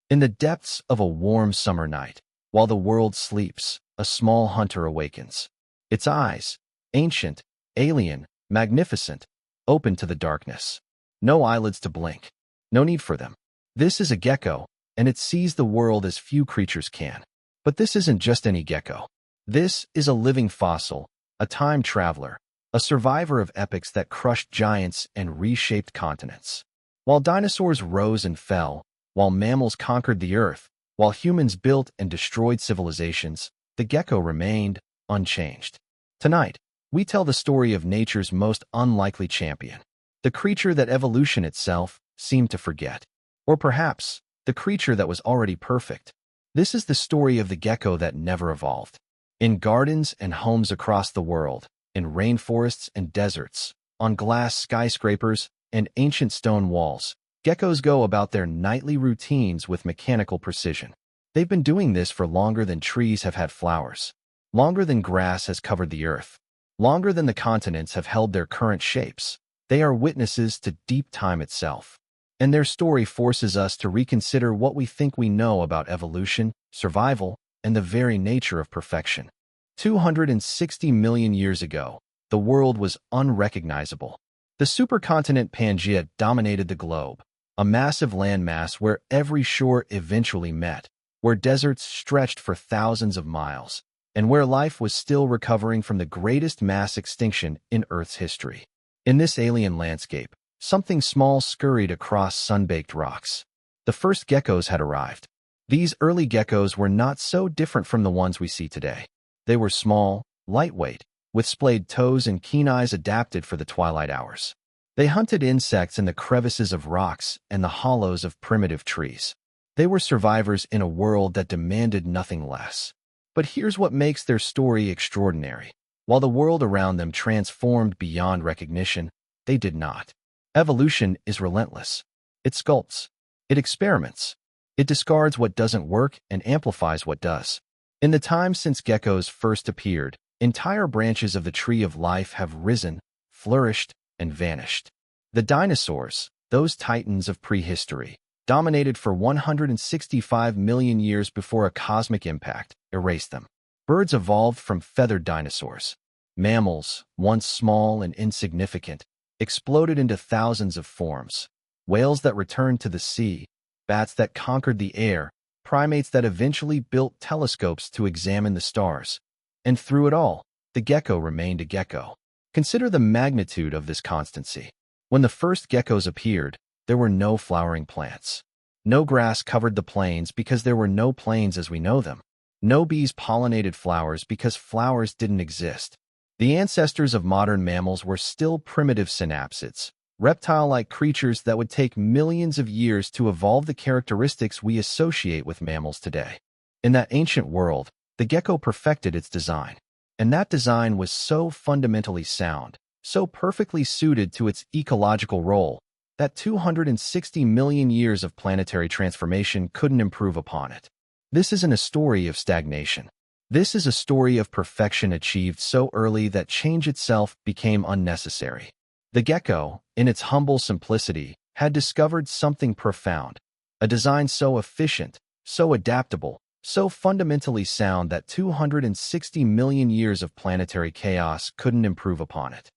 In the depths of a warm summer night, while the world sleeps, a small hunter awakens. Its eyes, ancient, alien, magnificent, open to the darkness. No eyelids to blink. No need for them. This is a gecko, and it sees the world as few creatures can. But this isn't just any gecko. This is a living fossil, a time traveler, a survivor of epochs that crushed giants and reshaped continents. While dinosaurs rose and fell, while mammals conquered the earth, while humans built and destroyed civilizations, the gecko remained unchanged. Tonight, we tell the story of nature's most unlikely champion, the creature that evolution itself seemed to forget. Or perhaps, the creature that was already perfect. This is the story of the gecko that never evolved. In gardens and homes across the world, in rainforests and deserts, on glass skyscrapers and ancient stone walls, geckos go about their nightly routines with mechanical precision. They've been doing this for longer than trees have had flowers, longer than grass has covered the earth, longer than the continents have held their current shapes. They are witnesses to deep time itself. And their story forces us to reconsider what we think we know about evolution, survival, and the very nature of perfection. 260 million years ago, the world was unrecognizable. The supercontinent Pangaea dominated the globe, a massive landmass where every shore eventually met, where deserts stretched for thousands of miles, and where life was still recovering from the greatest mass extinction in Earth's history. In this alien landscape, something small scurried across sun-baked rocks. The first geckos had arrived. These early geckos were not so different from the ones we see today. They were small, lightweight, with splayed toes and keen eyes adapted for the twilight hours. They hunted insects in the crevices of rocks and the hollows of primitive trees. They were survivors in a world that demanded nothing less. But here's what makes their story extraordinary. While the world around them transformed beyond recognition, they did not. Evolution is relentless. It sculpts. It experiments. It discards what doesn't work and amplifies what does. In the time since geckos first appeared, entire branches of the tree of life have risen, flourished, and vanished. The dinosaurs, those titans of prehistory, dominated for 165 million years before a cosmic impact erased them. Birds evolved from feathered dinosaurs. Mammals, once small and insignificant, exploded into thousands of forms. Whales that returned to the sea, bats that conquered the air, primates that eventually built telescopes to examine the stars. And through it all, the gecko remained a gecko. Consider the magnitude of this constancy. When the first geckos appeared, there were no flowering plants. No grass covered the plains because there were no plains as we know them. No bees pollinated flowers because flowers didn't exist. The ancestors of modern mammals were still primitive synapsids, reptile-like creatures that would take millions of years to evolve the characteristics we associate with mammals today. In that ancient world, the gecko perfected its design. And that design was so fundamentally sound, so perfectly suited to its ecological role, that 260 million years of planetary transformation couldn't improve upon it. This isn't a story of stagnation. This is a story of perfection achieved so early that change itself became unnecessary. The gecko, in its humble simplicity, had discovered something profound, a design so efficient, so adaptable, so fundamentally sound that 260 million years of planetary chaos couldn't improve upon it.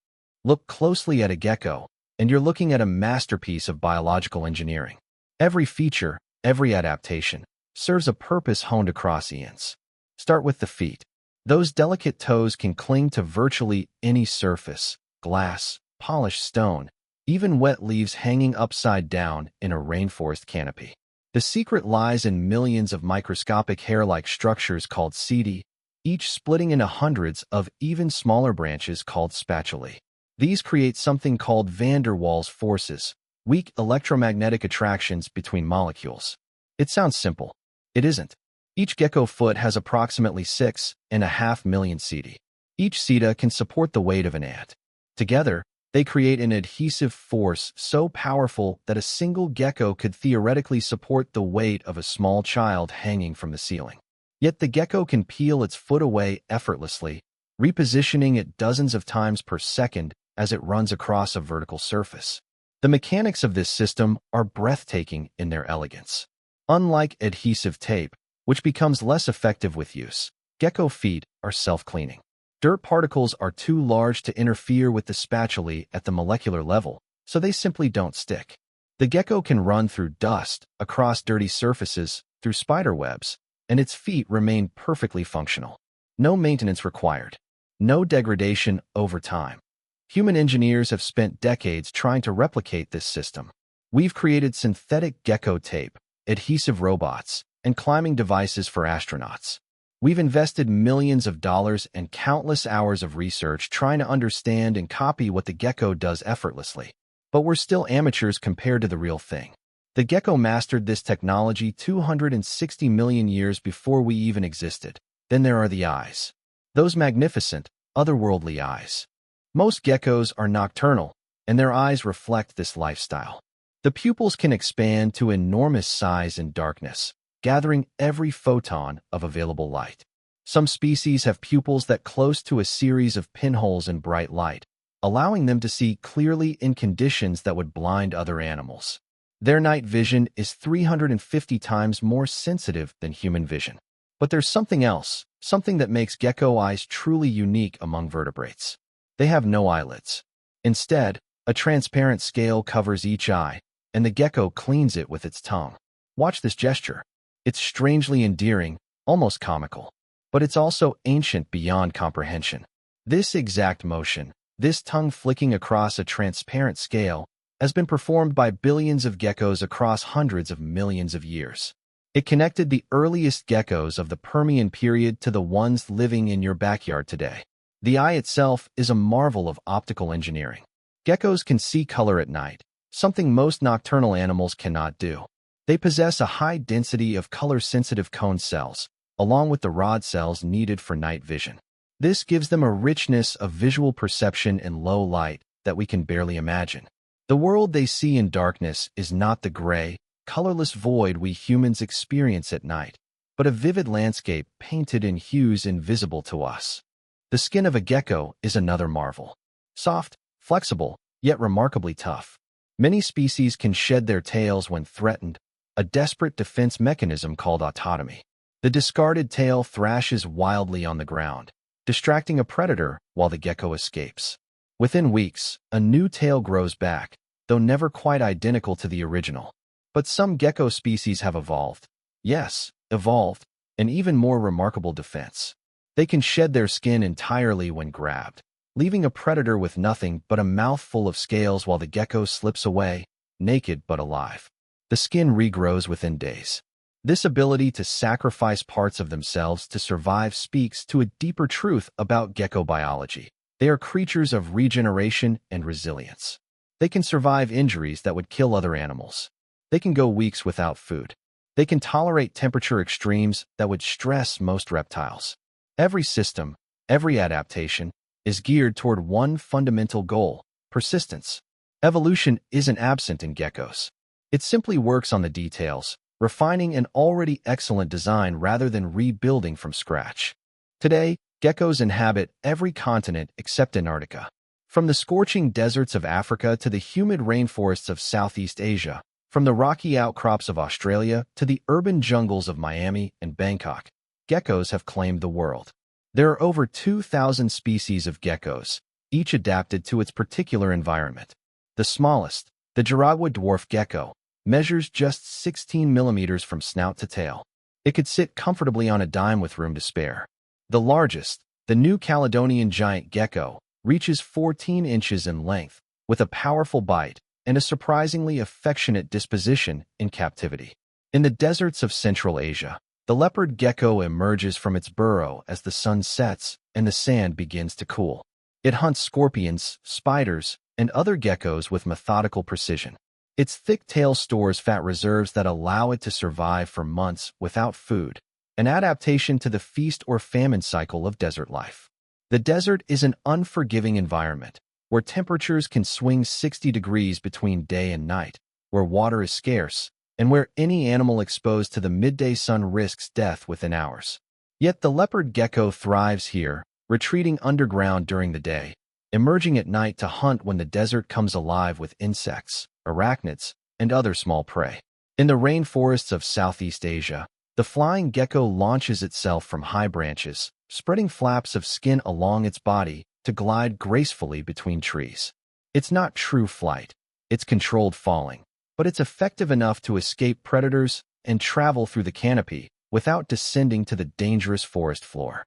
Look closely at a gecko, and you're looking at a masterpiece of biological engineering. Every feature, every adaptation, serves a purpose honed across eons. Start with the feet. Those delicate toes can cling to virtually any surface, glass, polished stone, even wet leaves hanging upside down in a rainforest canopy. The secret lies in millions of microscopic hair-like structures called setae, each splitting into hundreds of even smaller branches called spatulae. These create something called van der Waals forces, weak electromagnetic attractions between molecules. It sounds simple. It isn't. Each gecko foot has approximately 6.5 million setae. Each seta can support the weight of an ant. Together, they create an adhesive force so powerful that a single gecko could theoretically support the weight of a small child hanging from the ceiling. Yet the gecko can peel its foot away effortlessly, repositioning it dozens of times per second as it runs across a vertical surface. The mechanics of this system are breathtaking in their elegance. Unlike adhesive tape, which becomes less effective with use, gecko feet are self-cleaning. Dirt particles are too large to interfere with the spatulae at the molecular level, so they simply don't stick. The gecko can run through dust, across dirty surfaces, through spider webs, and its feet remain perfectly functional. No maintenance required. No degradation over time. Human engineers have spent decades trying to replicate this system. We've created synthetic gecko tape, adhesive robots, and climbing devices for astronauts. We've invested millions of dollars and countless hours of research trying to understand and copy what the gecko does effortlessly. But we're still amateurs compared to the real thing. The gecko mastered this technology 260 million years before we even existed. Then there are the eyes. Those magnificent, otherworldly eyes. Most geckos are nocturnal, and their eyes reflect this lifestyle. The pupils can expand to enormous size in darkness, gathering every photon of available light. Some species have pupils that close to a series of pinholes in bright light, allowing them to see clearly in conditions that would blind other animals. Their night vision is 350 times more sensitive than human vision. But there's something else, something that makes gecko eyes truly unique among vertebrates. They have no eyelids. Instead, a transparent scale covers each eye, and the gecko cleans it with its tongue. Watch this gesture. It's strangely endearing, almost comical. But it's also ancient beyond comprehension. This exact motion, this tongue flicking across a transparent scale, has been performed by billions of geckos across hundreds of millions of years. It connected the earliest geckos of the Permian period to the ones living in your backyard today. The eye itself is a marvel of optical engineering. Geckos can see color at night, something most nocturnal animals cannot do. They possess a high density of color-sensitive cone cells, along with the rod cells needed for night vision. This gives them a richness of visual perception in low light that we can barely imagine. The world they see in darkness is not the gray, colorless void we humans experience at night, but a vivid landscape painted in hues invisible to us. The skin of a gecko is another marvel. Soft, flexible, yet remarkably tough. Many species can shed their tails when threatened, a desperate defense mechanism called autotomy. The discarded tail thrashes wildly on the ground, distracting a predator while the gecko escapes. Within weeks, a new tail grows back, though never quite identical to the original. But some gecko species have evolved. Yes, evolved, an even more remarkable defense. They can shed their skin entirely when grabbed, leaving a predator with nothing but a mouthful of scales while the gecko slips away, naked but alive. The skin regrows within days. This ability to sacrifice parts of themselves to survive speaks to a deeper truth about gecko biology. They are creatures of regeneration and resilience. They can survive injuries that would kill other animals. They can go weeks without food. They can tolerate temperature extremes that would stress most reptiles. Every system, every adaptation, is geared toward one fundamental goal: persistence. Evolution isn't absent in geckos. It simply works on the details, refining an already excellent design rather than rebuilding from scratch. Today, geckos inhabit every continent except Antarctica. From the scorching deserts of Africa to the humid rainforests of Southeast Asia, from the rocky outcrops of Australia to the urban jungles of Miami and Bangkok, geckos have claimed the world. There are over 2,000 species of geckos, each adapted to its particular environment. The smallest, the Jaragua dwarf gecko, measures just 16 millimeters from snout to tail. It could sit comfortably on a dime with room to spare. The largest, the New Caledonian giant gecko, reaches 14 inches in length, with a powerful bite and a surprisingly affectionate disposition in captivity. In the deserts of Central Asia, the leopard gecko emerges from its burrow as the sun sets and the sand begins to cool. It hunts scorpions, spiders, and other geckos with methodical precision. Its thick tail stores fat reserves that allow it to survive for months without food, an adaptation to the feast or famine cycle of desert life. The desert is an unforgiving environment, where temperatures can swing 60 degrees between day and night, where water is scarce, and where any animal exposed to the midday sun risks death within hours. Yet the leopard gecko thrives here, retreating underground during the day, emerging at night to hunt when the desert comes alive with insects, arachnids, and other small prey. In the rainforests of Southeast Asia, the flying gecko launches itself from high branches, spreading flaps of skin along its body to glide gracefully between trees. It's not true flight, it's controlled falling, but it's effective enough to escape predators and travel through the canopy without descending to the dangerous forest floor.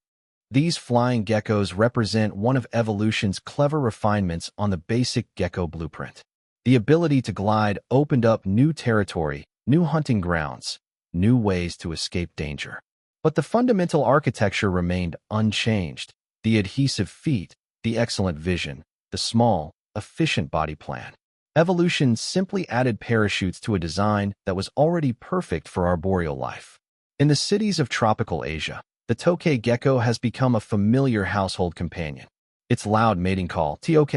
These flying geckos represent one of evolution's clever refinements on the basic gecko blueprint. The ability to glide opened up new territory, new hunting grounds, new ways to escape danger. But the fundamental architecture remained unchanged: the adhesive feet, the excellent vision, the small, efficient body plan. Evolution simply added parachutes to a design that was already perfect for arboreal life. In the cities of tropical Asia, the tokay gecko has become a familiar household companion. Its loud mating call, tok,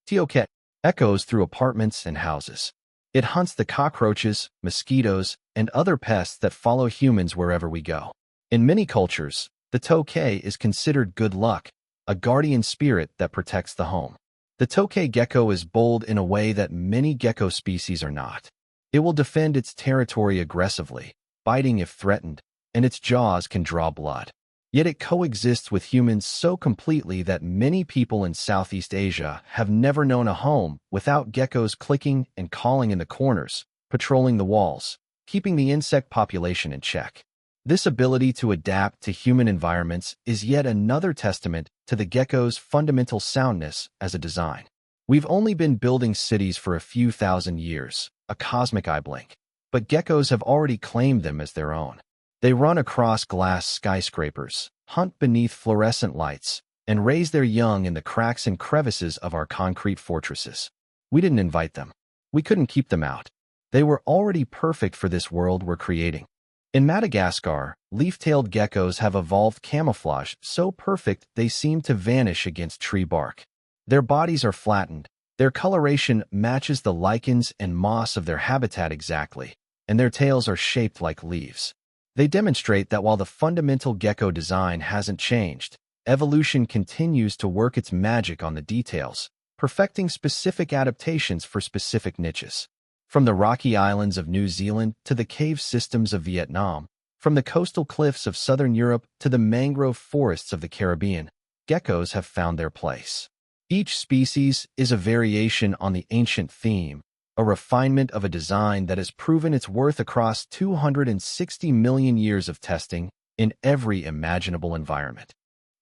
tok, echoes through apartments and houses. It hunts the cockroaches, mosquitoes, and other pests that follow humans wherever we go. In many cultures, the tokay is considered good luck, a guardian spirit that protects the home. The tokay gecko is bold in a way that many gecko species are not. It will defend its territory aggressively, biting if threatened, and its jaws can draw blood. Yet it coexists with humans so completely that many people in Southeast Asia have never known a home without geckos clicking and calling in the corners, patrolling the walls, keeping the insect population in check. This ability to adapt to human environments is yet another testament to the gecko's fundamental soundness as a design. We've only been building cities for a few thousand years, a cosmic eye blink, but geckos have already claimed them as their own. They run across glass skyscrapers, hunt beneath fluorescent lights, and raise their young in the cracks and crevices of our concrete fortresses. We didn't invite them. We couldn't keep them out. They were already perfect for this world we're creating. In Madagascar, leaf-tailed geckos have evolved camouflage so perfect they seem to vanish against tree bark. Their bodies are flattened, their coloration matches the lichens and moss of their habitat exactly, and their tails are shaped like leaves. They demonstrate that while the fundamental gecko design hasn't changed, evolution continues to work its magic on the details, perfecting specific adaptations for specific niches. From the rocky islands of New Zealand to the cave systems of Vietnam, from the coastal cliffs of southern Europe to the mangrove forests of the Caribbean, geckos have found their place. Each species is a variation on the ancient theme, a refinement of a design that has proven its worth across 260 million years of testing in every imaginable environment.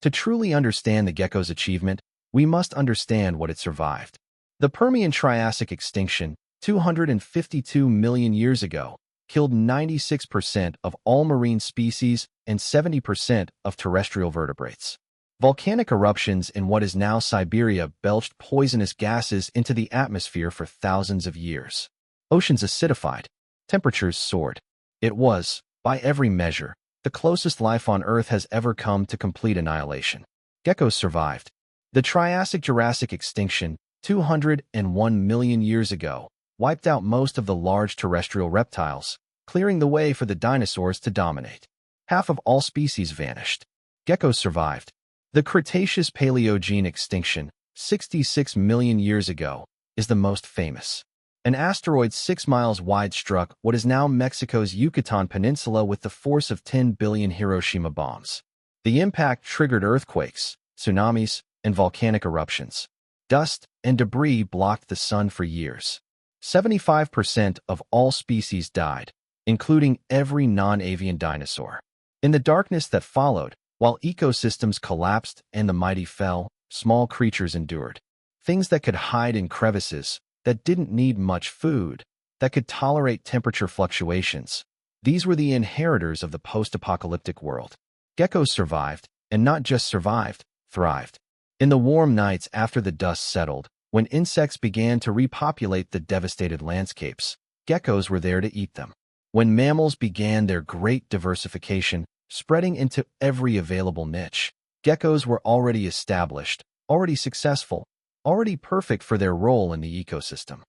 To truly understand the gecko's achievement, we must understand what it survived. The Permian-Triassic extinction, 252 million years ago, killed 96% of all marine species and 70% of terrestrial vertebrates. Volcanic eruptions in what is now Siberia belched poisonous gases into the atmosphere for thousands of years. Oceans acidified. Temperatures soared. It was, by every measure, the closest life on Earth has ever come to complete annihilation. Geckos survived. The Triassic-Jurassic extinction, 201 million years ago, wiped out most of the large terrestrial reptiles, clearing the way for the dinosaurs to dominate. Half of all species vanished. Geckos survived. The Cretaceous-Paleogene extinction, 66 million years ago, is the most famous. An asteroid 6 miles wide struck what is now Mexico's Yucatan Peninsula with the force of 10 billion Hiroshima bombs. The impact triggered earthquakes, tsunamis, and volcanic eruptions. Dust and debris blocked the sun for years. 75% of all species died, including every non-avian dinosaur. In the darkness that followed, while ecosystems collapsed and the mighty fell, small creatures endured. Things that could hide in crevices, that didn't need much food, that could tolerate temperature fluctuations. These were the inheritors of the post-apocalyptic world. Geckos survived, and not just survived, thrived. In the warm nights after the dust settled, when insects began to repopulate the devastated landscapes, geckos were there to eat them. When mammals began their great diversification, spreading into every available niche, geckos were already established, already successful, already perfect for their role in the ecosystem.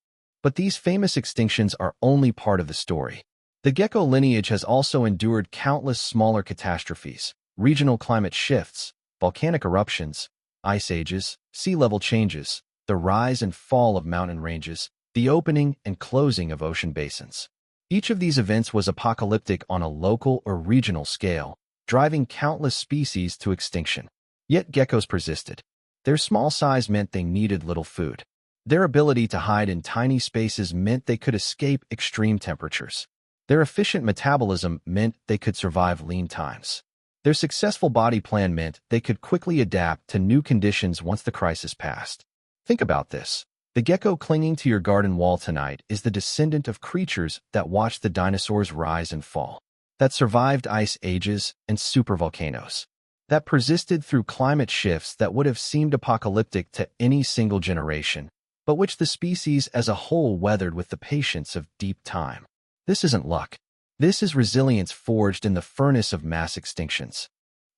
But these famous extinctions are only part of the story. The gecko lineage has also endured countless smaller catastrophes, regional climate shifts, volcanic eruptions, ice ages, sea level changes, the rise and fall of mountain ranges, the opening and closing of ocean basins. Each of these events was apocalyptic on a local or regional scale, driving countless species to extinction. Yet geckos persisted. Their small size meant they needed little food. Their ability to hide in tiny spaces meant they could escape extreme temperatures. Their efficient metabolism meant they could survive lean times. Their successful body plan meant they could quickly adapt to new conditions once the crisis passed. Think about this. The gecko clinging to your garden wall tonight is the descendant of creatures that watched the dinosaurs rise and fall, that survived ice ages and supervolcanoes, that persisted through climate shifts that would have seemed apocalyptic to any single generation, but which the species as a whole weathered with the patience of deep time. This isn't luck. This is resilience forged in the furnace of mass extinctions.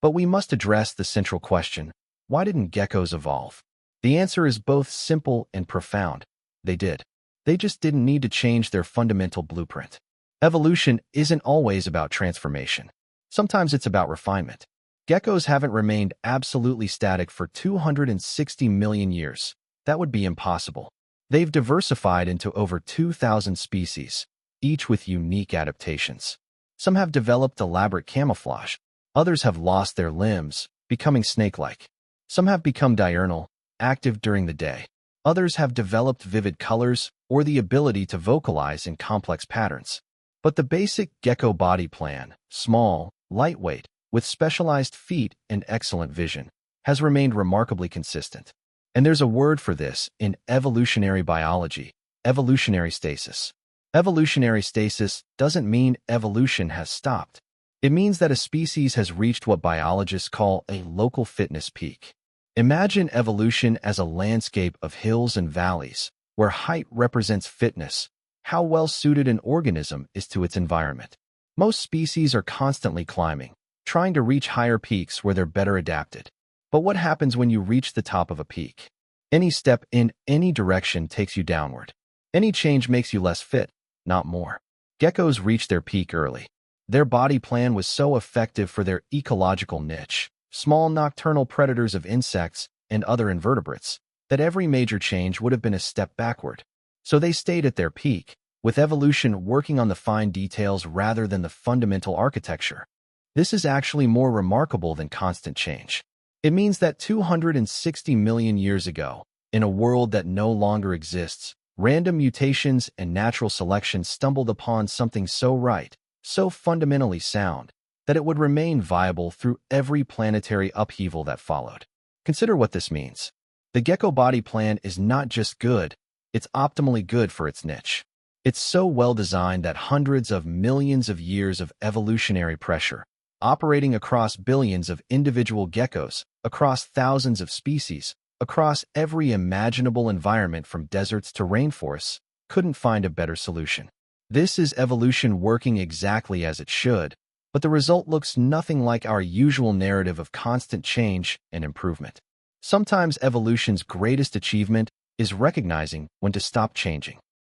But we must address the central question: why didn't geckos evolve? The answer is both simple and profound. They did. They just didn't need to change their fundamental blueprint. Evolution isn't always about transformation. Sometimes it's about refinement. Geckos haven't remained absolutely static for 260 million years. That would be impossible. They've diversified into over 2,000 species, each with unique adaptations. Some have developed elaborate camouflage. Others have lost their limbs, becoming snake-like. Some have become diurnal, active during the day. Others have developed vivid colors or the ability to vocalize in complex patterns. But the basic gecko body plan, small, lightweight, with specialized feet and excellent vision, has remained remarkably consistent. And there's a word for this in evolutionary biology: evolutionary stasis. Evolutionary stasis doesn't mean evolution has stopped. It means that a species has reached what biologists call a local fitness peak. Imagine evolution as a landscape of hills and valleys, where height represents fitness, how well-suited an organism is to its environment. Most species are constantly climbing, trying to reach higher peaks where they're better adapted. But what happens when you reach the top of a peak? Any step in any direction takes you downward. Any change makes you less fit, not more. Geckos reached their peak early. Their body plan was so effective for their ecological niche, small nocturnal predators of insects and other invertebrates, that every major change would have been a step backward. So they stayed at their peak, with evolution working on the fine details rather than the fundamental architecture. This is actually more remarkable than constant change. It means that 260 million years ago, in a world that no longer exists, random mutations and natural selection stumbled upon something so right, so fundamentally sound, that it would remain viable through every planetary upheaval that followed. Consider what this means. The gecko body plan is not just good, it's optimally good for its niche. It's so well designed that hundreds of millions of years of evolutionary pressure, operating across billions of individual geckos, across thousands of species, across every imaginable environment from deserts to rainforests, couldn't find a better solution. This is evolution working exactly as it should, but the result looks nothing like our usual narrative of constant change and improvement. Sometimes evolution's greatest achievement is recognizing when to stop changing.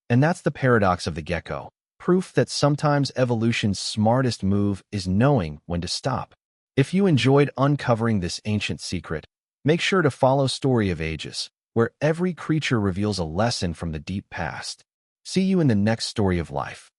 And that's the paradox of the gecko, proof that sometimes evolution's smartest move is knowing when to stop. If you enjoyed uncovering this ancient secret, make sure to follow Story of Ages, where every creature reveals a lesson from the deep past. See you in the next story of life.